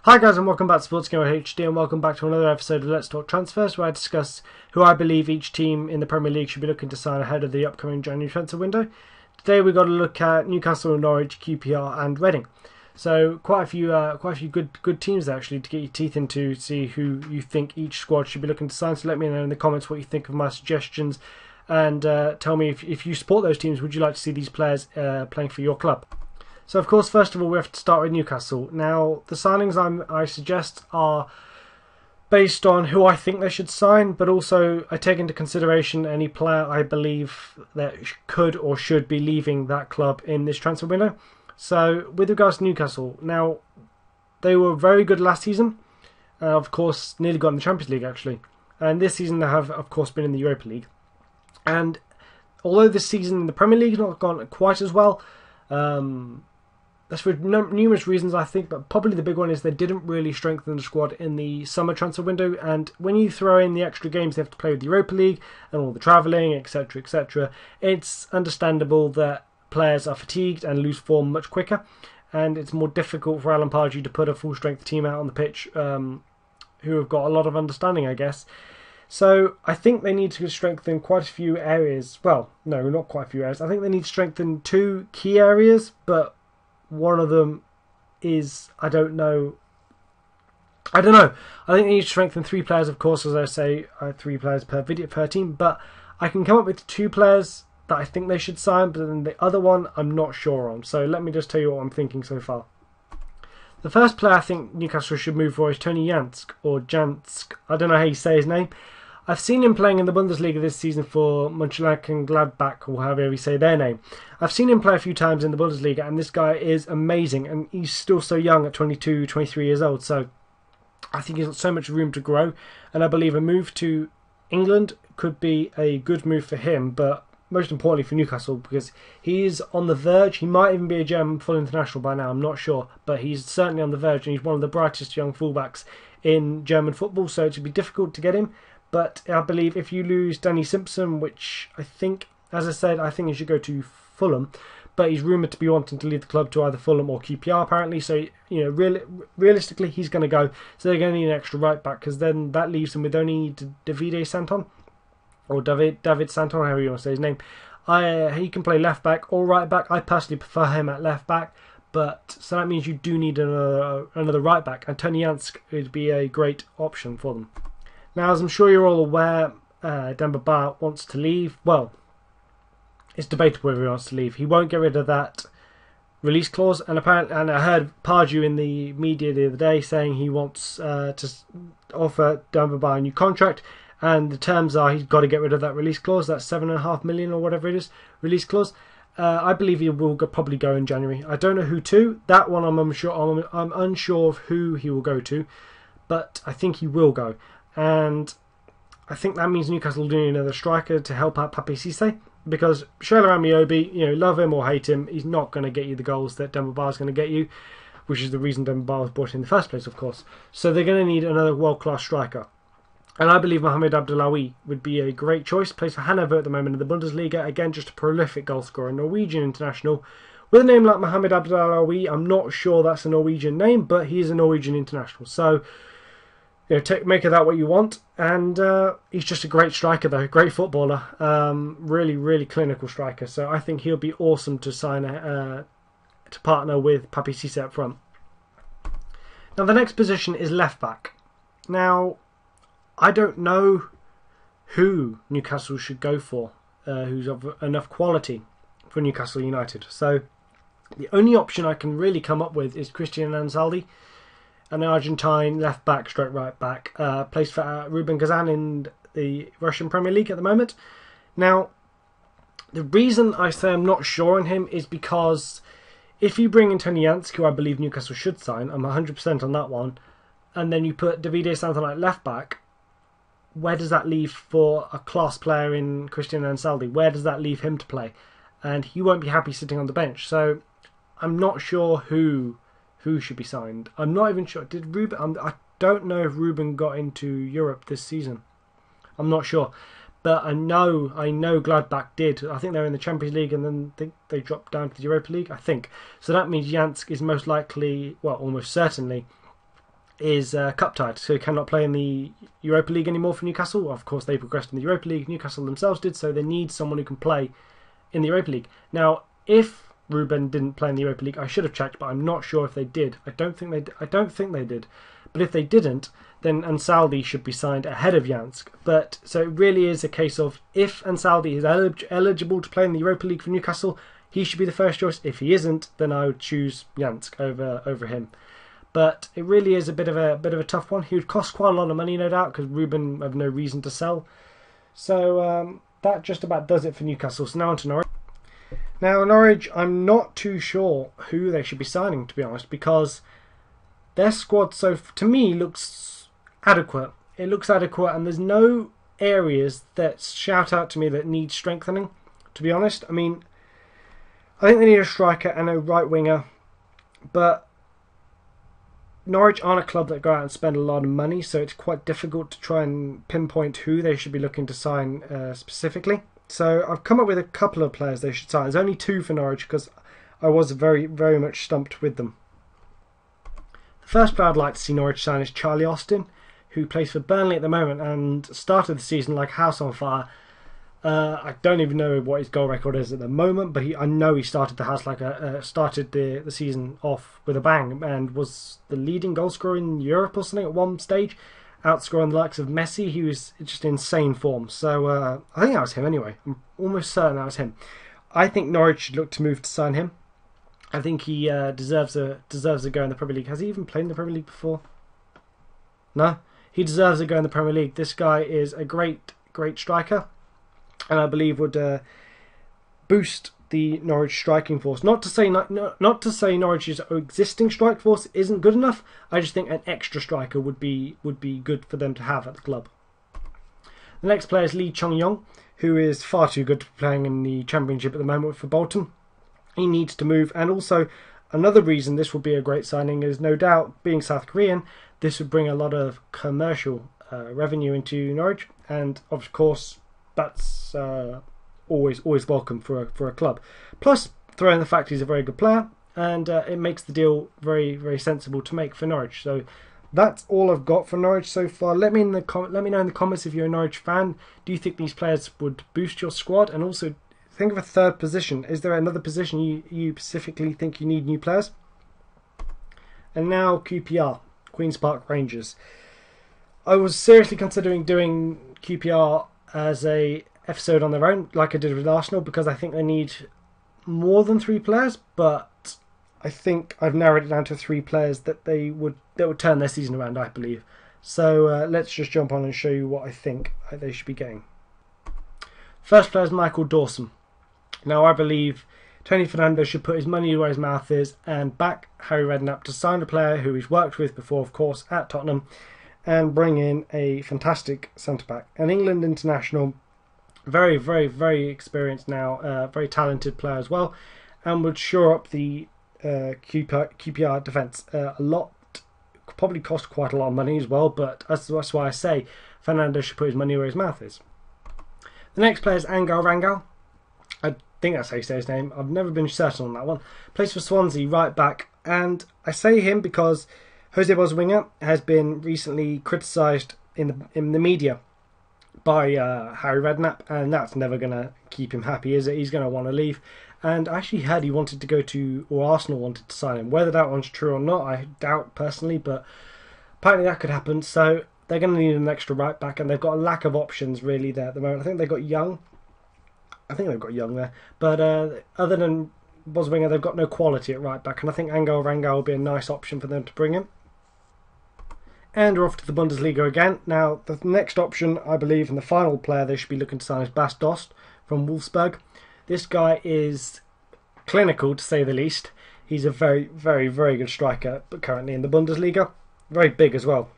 Hi guys and welcome back to Sports Gamer HD and welcome back to another episode of Let's Talk Transfers, where I discuss who I believe each team in the Premier League should be looking to sign ahead of the upcoming January transfer window. Today we've got to look at Newcastle, Norwich, QPR and Reading. So quite a few good teams there actually to get your teeth into, see who you think each squad should be looking to sign. So let me know in the comments what you think of my suggestions and tell me if you support those teams, would you like to see these players playing for your club? So, of course, first of all, we have to start with Newcastle. Now, the signings I suggest are based on who I think they should sign, but also I take into consideration any player I believe that could or should be leaving that club in this transfer window. So, with regards to Newcastle, now, they were very good last season. Of course, nearly got in the Champions League, actually. And this season they have, of course, been in the Europa League. And although this season the Premier League has not gone quite as well, that's for numerous reasons, I think, but probably the big one is they didn't really strengthen the squad in the summer transfer window. And when you throw in the extra games they have to play with the Europa League and all the travelling, etc., etc., it's understandable that players are fatigued and lose form much quicker. And it's more difficult for Alan Pardew to put a full-strength team out on the pitch who have got a lot of understanding, I guess. So I think they need to strengthen quite a few areas. Well, no, not quite a few areas. I think they need to strengthen two key areas, but one of them is, I don't know. I think they need to strengthen three players, of course, as I say, 3 players per team. But I can come up with 2 players that I think they should sign, but then the other one I'm not sure on. So let me just tell you what I'm thinking so far. The first player I think Newcastle should move for is Tony Jansk, or Jansk. I don't know how you say his name. I've seen him playing in the Bundesliga this season for Mönchengladbach, or however you say their name. I've seen him play a few times in the Bundesliga, and this guy is amazing, and he's still so young at 22, 23 years old, so I think he's got so much room to grow, and I believe a move to England could be a good move for him, but most importantly for Newcastle, because he is on the verge. He might even be a German full international by now, I'm not sure, but he's certainly on the verge, and he's one of the brightest young fullbacks in German football, so it should be difficult to get him. But I believe if you lose Danny Simpson, which I think, as I said, I think he should go to Fulham, but he's rumoured to be wanting to leave the club to either Fulham or QPR apparently. So, you know, realistically, he's going to go. So they're going to need an extra right back, because then that leaves them with only Davide Santon, or David Santon, however you want to say his name. He can play left back or right back. I personally prefer him at left back, but so that means you do need another right back, and Tony Jansk would be a great option for them. Now, as I'm sure you're all aware, Demba Ba wants to leave. Well, it's debatable whether he wants to leave. He won't get rid of that release clause, and apparently, and I heard Pardew in the media the other day saying he wants to offer Demba Ba a new contract, and the terms are he's got to get rid of that release clause, that $7.5 million or whatever it is release clause. I believe he will probably go in January. I don't know who to. That one I'm unsure. I'm unsure of who he will go to, but I think he will go. And I think that means Newcastle doing another striker to help out Pape Cisse, because Shola Amiobi, you know, love him or hate him, he's not going to get you the goals that Demba Ba is going to get you, which is the reason Demba Ba was brought in the first place, of course. So they're going to need another world-class striker. And I believe Mohamed Abdullaoui would be a great choice. Plays for Hanover at the moment in the Bundesliga. Again, just a prolific goal scorer, Norwegian international. With a name like Mohamed Abdullaoui, I'm not sure that's a Norwegian name, but he is a Norwegian international. So, you know, make of that what you want. And he's just a great striker, though. Great footballer. Really, really clinical striker. So I think he'll be awesome to sign to partner with Pape Cisse up front. Now, the next position is left back. Now, I don't know who Newcastle should go for, who's of enough quality for Newcastle United. So the only option I can really come up with is Christian Ansaldi, an Argentine left back, stroke right back, plays for Rubin Kazan in the Russian Premier League at the moment. Now, the reason I say I'm not sure on him is because if you bring in Tony Jansk, who I believe Newcastle should sign, I'm 100% on that one, and then you put Davide Santon at left back, where does that leave for a class player in Christian Ansaldi? Where does that leave him to play? And he won't be happy sitting on the bench. So I'm not sure who should be signed. I'm not even sure. Did Ruben? I don't know if Ruben got into Europe this season. I'm not sure, but I know Gladbach did. I think they're in the Champions League, and then they dropped down to the Europa League, I think. So that means Jansk is most likely, well, almost certainly, is cup tied, so he cannot play in the Europa League anymore for Newcastle. Of course, they progressed in the Europa League. Newcastle themselves did, so they need someone who can play in the Europa League. Now, if Ruben didn't play in the Europa League, I should have checked, but I'm not sure if they did. I don't think they did. But if they didn't, then Ansaldi should be signed ahead of Jansk. But so it really is a case of if Ansaldi is eligible to play in the Europa League for Newcastle, he should be the first choice. If he isn't, then I would choose Jansk over him. But it really is a bit of a tough one. He would cost quite a lot of money, no doubt, because Ruben have no reason to sell. So that just about does it for Newcastle. So now on to Norwich. Now Norwich, I'm not too sure who they should be signing, to be honest, because their squad, to me, looks adequate. It looks adequate, and there's no areas that shout out to me that need strengthening, to be honest. I mean, I think they need a striker and a right winger, but Norwich aren't a club that go out and spend a lot of money, so it's quite difficult to try and pinpoint who they should be looking to sign specifically. So I've come up with a couple of players they should sign. There's only two for Norwich because I was very, very much stumped with them. The first player I'd like to see Norwich sign is Charlie Austin, who plays for Burnley at the moment and started the season like a house on fire. I don't even know what his goal record is at the moment, but I know he started the season off with a bang and was the leading goal scorer in Europe or something at one stage, outscoring the likes of Messi. He was just insane form. So I think that was him anyway. I'm almost certain that was him. I think Norwich should look to move to sign him. I think he deserves a go in the Premier League. Has he even played in the Premier League before? No, he deserves a go in the Premier League. This guy is a great striker, and I believe would boost the Norwich striking force. Not to say Norwich's existing strike force isn't good enough. I just think an extra striker would be good for them to have at the club. The next player is Lee Chong-yong, who is far too good to be playing in the Championship at the moment for Bolton. He needs to move, and also another reason this would be a great signing is no doubt, being South Korean, this would bring a lot of commercial revenue into Norwich, and of course that's always welcome for a club. Plus, throw in the fact he's a very good player, and it makes the deal very, very sensible to make for Norwich. So that's all I've got for Norwich so far. Let me know in the comments if you're a Norwich fan. Do you think these players would boost your squad? And also, think of a third position. Is there another position you specifically think you need new players? And now QPR, Queen's Park Rangers. I was seriously considering doing QPR as a episode on their own, like I did with Arsenal, because I think they need more than 3 players, but I think I've narrowed it down to 3 players that would turn their season around, I believe. So let's just jump on and show you what I think they should be getting. First player is Michael Dawson. Now I believe Tony Fernando should put his money where his mouth is and back Harry Redknapp to sign a player who he's worked with before, of course, at Tottenham, and bring in a fantastic centre-back. An England international, very, very, very experienced now, very talented player as well, and would shore up the QPR defence a lot. Probably cost quite a lot of money as well, but that's why I say Fernando should put his money where his mouth is. The next player is Angel Rangel. I think that's how you say his name. I've never been certain on that one. Plays for Swansea, right back, and I say him because Jose Boswinger has been recently criticised in the media by Harry Redknapp, and that's never going to keep him happy, is it? He's going to want to leave. And I actually heard he wanted to go to, or Arsenal wanted to sign him. Whether that one's true or not, I doubt personally, but apparently that could happen. So they're going to need an extra right back, and they've got a lack of options really there at the moment. I think they've got Young. There. But other than Boswinger, they've got no quality at right back, and I think Angel Rangel will be a nice option for them to bring in. And we're off to the Bundesliga again. Now, the next option, I believe, and the final player they should be looking to sign is Bas Dost from Wolfsburg. This guy is clinical, to say the least. He's a very, very, very good striker, but currently in the Bundesliga. Very big as well.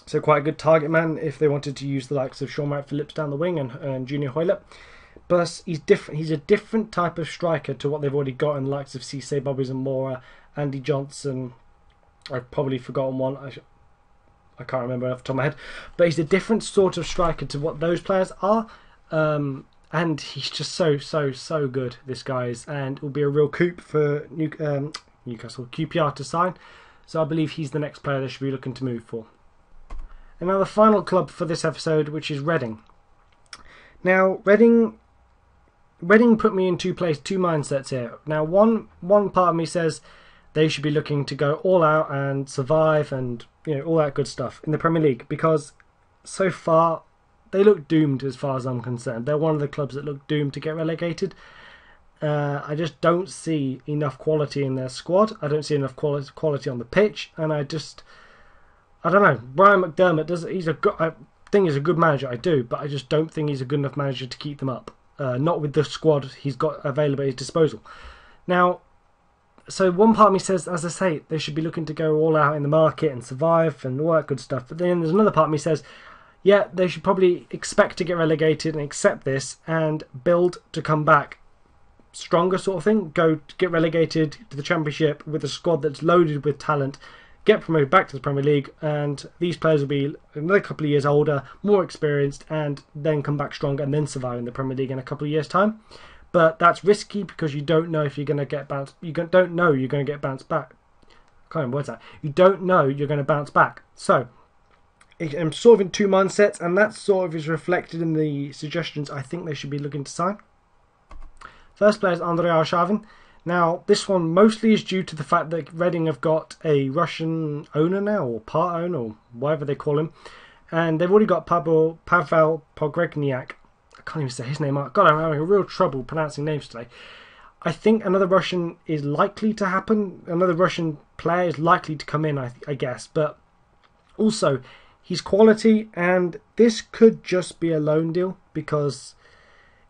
So quite a good target man if they wanted to use the likes of Sean Phillips down the wing and Junior Hoylett. But he's different. He's a different type of striker to what they've already got in the likes of Cisse, Bobby Zamora, Andy Johnson. I've probably forgotten one. I can't remember off the top of my head. But he's a different sort of striker to what those players are. And he's just so good, this guy is. And it will be a real coup for Newcastle QPR to sign. So I believe he's the next player they should be looking to move for. And now the final club for this episode, which is Reading. Now, Reading put me in two mindsets here. Now, one part of me says they should be looking to go all out and survive and all that good stuff in the Premier League, because so far they look doomed as far as I'm concerned. They're one of the clubs that look doomed to get relegated. I just don't see enough quality in their squad. I don't see enough quality on the pitch, and I don't know. Brian McDermott I think he's a good manager, I do, but I just don't think he's a good enough manager to keep them up. Not with the squad he's got available at his disposal. Now, so one part of me says, as I say, they should be looking to go all out in the market and survive and all that good stuff. But then there's another part of me says, yeah, they should probably expect to get relegated and accept this and build to come back stronger, sort of thing. Go to get relegated to the Championship with a squad that's loaded with talent, get promoted back to the Premier League, and these players will be another couple of years older, more experienced, and then come back stronger and then survive in the Premier League in a couple of years' time. But that's risky because you don't know if you're going to get bounced. You don't know you're going to get bounced back. Can't remember what's that. You don't know you're going to bounce back. So I'm sort of in two mindsets, and that sort of is reflected in the suggestions I think they should be looking to sign. First player is Andrei Arshavin. Now, this one mostly is due to the fact that Reading have got a Russian owner now, or part owner, or whatever they call him. And they've already got Pavel Pogregniak. I can't even say his name. God, I'm having a real trouble pronouncing names today. I think another Russian is likely to happen. Another Russian player is likely to come in, I guess. But also, he's quality, and this could just be a loan deal, because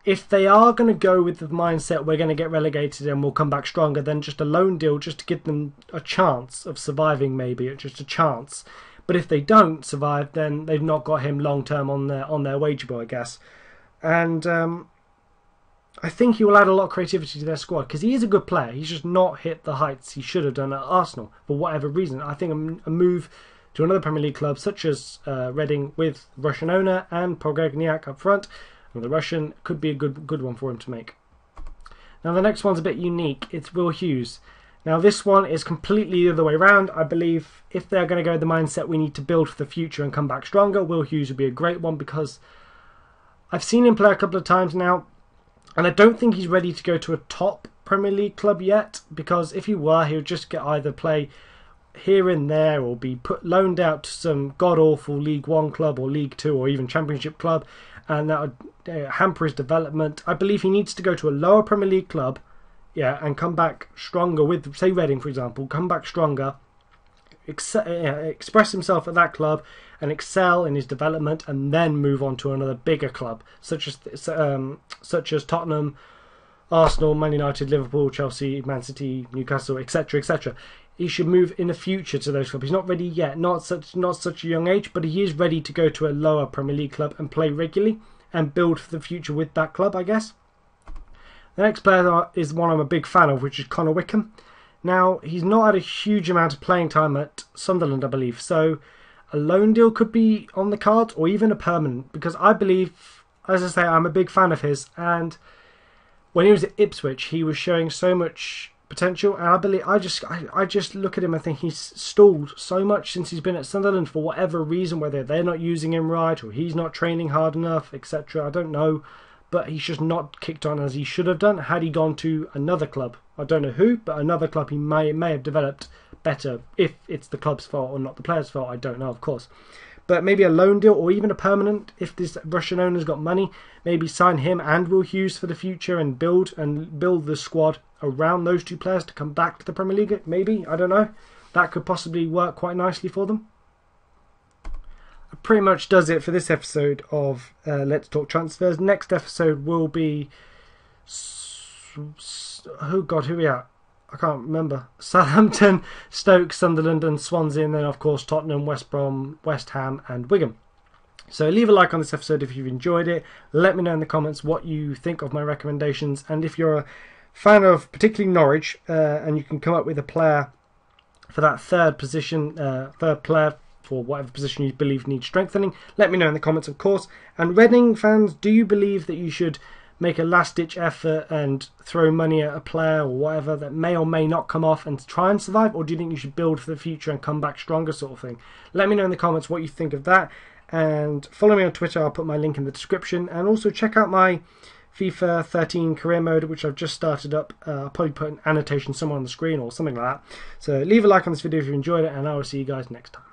if they are going to go with the mindset we're going to get relegated and we'll come back stronger, then just a loan deal just to give them a chance of surviving, maybe, just a chance. But if they don't survive, then they've not got him long term on their wage bill, I guess. And I think he will add a lot of creativity to their squad, because he is a good player. He's just not hit the heights he should have done at Arsenal for whatever reason. I think a move to another Premier League club such as Reading with Russian owner and Pogregniak up front, the Russian, could be a good one for him to make. Now the next one's a bit unique. It's Will Hughes. Now this one is completely the other way around. I believe if they're going to go with the mindset we need to build for the future and come back stronger, Will Hughes would be a great one, because I've seen him play a couple of times now, and I don't think he's ready to go to a top Premier League club yet, because if he were, he would just get either play here and there or be loaned out to some god-awful League One club or League Two or even Championship club, and that would hamper his development. I believe he needs to go to a lower Premier League club, and come back stronger with, say, Reading, for example, come back stronger, express himself at that club and excel in his development, and then move on to another bigger club, such as Tottenham, Arsenal, Man United, Liverpool, Chelsea, Man City, Newcastle, etc., etc. He should move in the future to those clubs. He's not ready yet, not such a young age, but he is ready to go to a lower Premier League club and play regularly and build for the future with that club, I guess. The next player is one I'm a big fan of, which is Connor Wickham. Now, he's not had a huge amount of playing time at Sunderland, I believe, so a loan deal could be on the cards, or even a permanent, because I believe, as I say, I'm a big fan of his, and when he was at Ipswich, he was showing so much potential, and I just look at him and think he's stalled so much since he's been at Sunderland for whatever reason, whether they're not using him right or he's not training hard enough, etc. I don't know, but he's just not kicked on as he should have done. Had he gone to another club, I don't know who, but another club, he may have developed better. If it's the club's fault or not the player's fault, I don't know, of course. But maybe a loan deal or even a permanent, if this Russian owner's got money, maybe sign him and Will Hughes for the future and build the squad around those two players to come back to the Premier League. Maybe, I don't know. That could possibly work quite nicely for them. That pretty much does it for this episode of Let's Talk Transfers. Next episode will be... oh God, who are we at? I can't remember. Southampton, Stoke, Sunderland and Swansea, and then of course Tottenham, West Brom, West Ham and Wigan. So leave a like on this episode if you've enjoyed it. Let me know in the comments what you think of my recommendations, and if you're a fan of particularly Norwich and you can come up with a player for that third player for whatever position you believe needs strengthening, let me know in the comments, of course. And Reading fans, do you believe that you should make a last-ditch effort and throw money at a player or whatever that may or may not come off and try and survive, or do you think you should build for the future and come back stronger, sort of thing? Let me know in the comments what you think of that, and follow me on Twitter. I'll put my link in the description, and also check out my FIFA 13 career mode, which I've just started up. I'll probably put an annotation somewhere on the screen or something like that. So leave a like on this video if you enjoyed it, and I will see you guys next time.